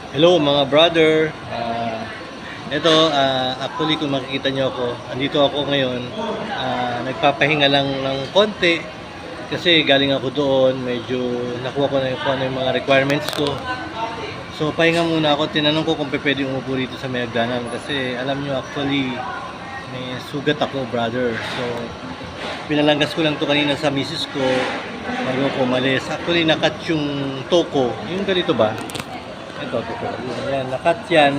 Hello mga brother. Ito, actually kung makikita nyo ako, andito ako ngayon. Nagpapahinga lang ng konti kasi galing ako doon, medyo nakuha ko na yung, kung ano yung mga requirements ko. So pahinga muna ako, tinanong ko kung pwede umupo rito sa may hagdanan kasi alam nyo actually may sugat ako brother. So pinalanggas ko lang to kanina sa misis ko bago ko umalis. Actually nakat yung toko, yung ganito ba? Ito. Yan, nakat yan.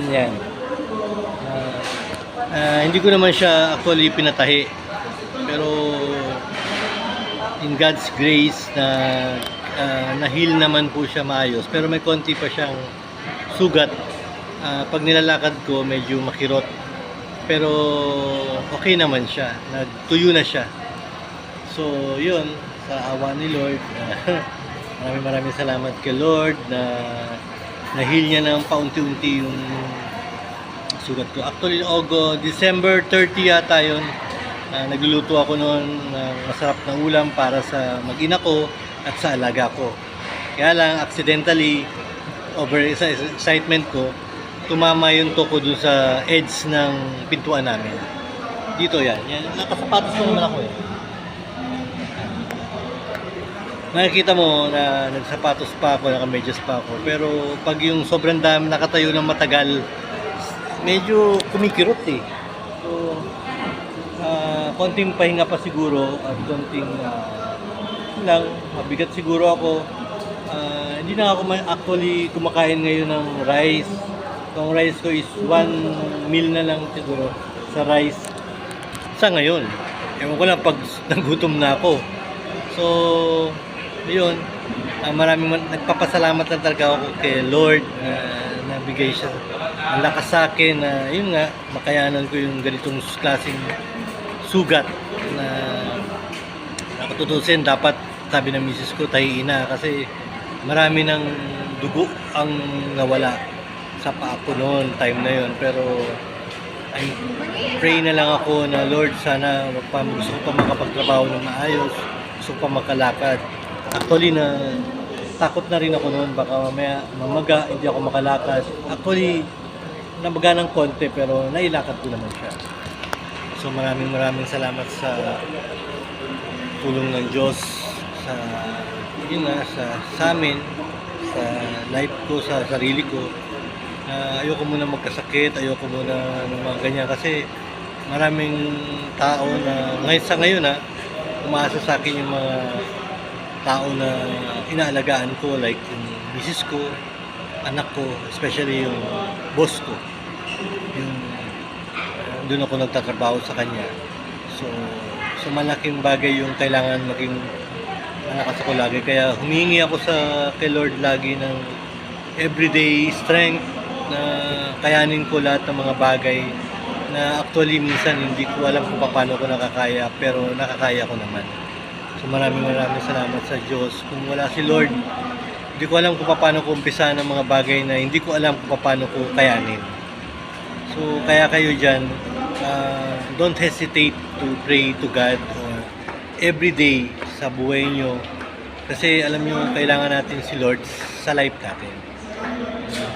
Hindi ko naman siya actually pinatahi. Pero in God's grace na na-heal naman po siya maayos. Pero may konti pa siyang sugat. Pag nilalakad ko, medyo makirot. Pero okay naman siya. Nagtuyo na siya. So, yun. Sa awa ni Lord. Maraming salamat kay Lord na na-heal niya ng paunti-unti yung sugat ko. Actually, December 30 yata yun. Nagluluto ako noon ng masarap na ulam para sa mag-ina ko at sa alaga ko. Kaya lang, accidentally, over sa excitement ko, tumama yung toko dun sa edge ng pintuan namin. Dito yan. Nakasapatos ko naman ako eh. Nakikita mo na nagsapatos pa ako, nakamedyas pa ako. Pero pag yung sobrang dami nakatayo ng matagal, medyo kumikirot eh. So, konting pahinga pa siguro at konting lang, mabigat siguro ako. Hindi na ako actually kumakain ngayon ng rice. Ang rice ko is 1 meal na lang siguro sa rice sa ngayon. Ewan ko lang pag nagutom na ako. So, yun, nagpapasalamat lang talaga ako kay Lord na bigay siya ang lakas sa akin na yun nga, makayanan ko yung ganitong klaseng sugat na nakatutusin. Dapat sabi ng misis ko, tahiin na kasi marami ng dugo ang nawala sa paa ko noon, time na yun. Pero I pray na lang ako na Lord, sana gusto ko pa makapagtrabaho ng maayos, gusto ko pa makalakad. Actually na takot na rin ako noon, baka mamaya mamaga, hindi ako makalakad. Actually namaga ng konti pero nailakad ko naman siya. So maraming salamat sa tulong ng Diyos sa yun nga, sa amin, sa life ko, sa sarili ko. Ayoko muna magkasakit, ayoko muna ng mga ganyan kasi maraming tao na ngayon umaasa sa akin yung mga tao na inaalagaan ko, like yung misis ko, anak ko, especially yung boss ko. Yung doon ako nagtatrabaho sa kanya. So malaking bagay yung kailangan maging malakas ako lagi. Kaya humingi ako kay Lord lagi ng everyday strength na kayanin ko lahat ng mga bagay na actually minsan hindi ko alam kung paano ko nakakaya, pero nakakaya ko naman. So maraming salamat sa Diyos. Kung wala si Lord, hindi ko alam kung paano ko umpisa ng mga bagay na hindi ko alam kung paano ko kayanin. So kaya kayo dyan, don't hesitate to pray to God every day sa buhay nyo. Kasi alam nyo, kailangan natin si Lord sa life natin.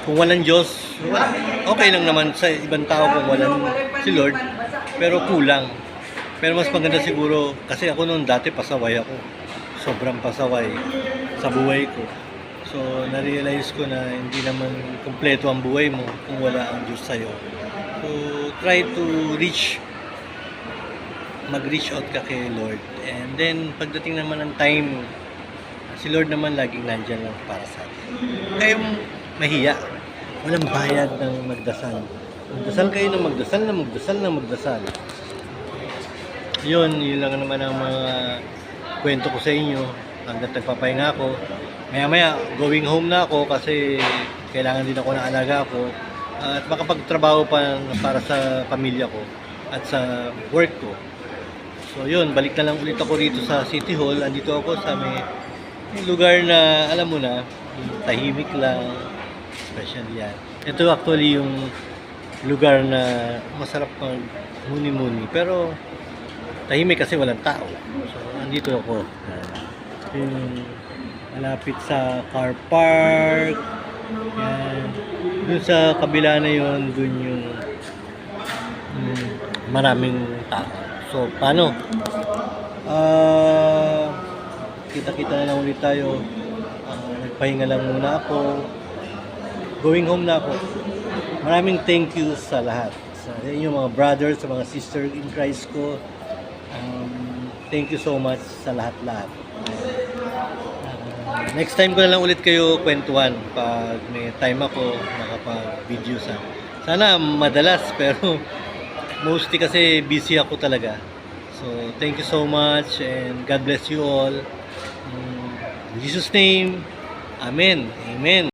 Kung walang Diyos, wala. Okay lang naman sa ibang tao kung walang si Lord, pero kulang. Pero mas maganda siguro, kasi ako noon dati pasaway ako. Sobrang pasaway sa buhay ko. So, na-realize ko na hindi naman kumpleto ang buhay mo kung wala ang Diyos sa'yo. So, try to mag-reach out ka kay Lord. And then, pagdating naman ng time, si Lord naman laging nandyan lang para sa atin. Kayong mahiya. Walang bayad ng magdasal. Magdasal kayo ng magdasal. Yun lang naman ang mga kwento ko sa inyo hanggang nagpapahinga ako. Maya going home na ako kasi kailangan din ako ng alaga ko at makapagtrabaho pa para sa pamilya ko at sa work ko. So yun, balik na lang ulit ako rito sa City Hall. Andito ako sa may lugar na alam mo na, tahimik lang, special yan. Ito actually yung lugar na masarap mag muni-muni pero tahimik kasi walang tao. So, andito ako. Yung malapit sa car park, Yan. Dun sa kabila na yun, dun yung maraming tao. So, paano? Kita-kita na lang ulit tayo. Nagpahinga lang muna ako. Going home na ako. Maraming thank you sa lahat. Sa inyong mga brothers, sa mga sisters in Christ ko. Thank you so much sa lahat-lahat. Next time ko na lang ulit kayo kwentuhan pag may time ako makapag-video sa. Sana madalas pero mostly kasi busy ako talaga. So thank you so much and God bless you all. In Jesus' name, Amen. Amen.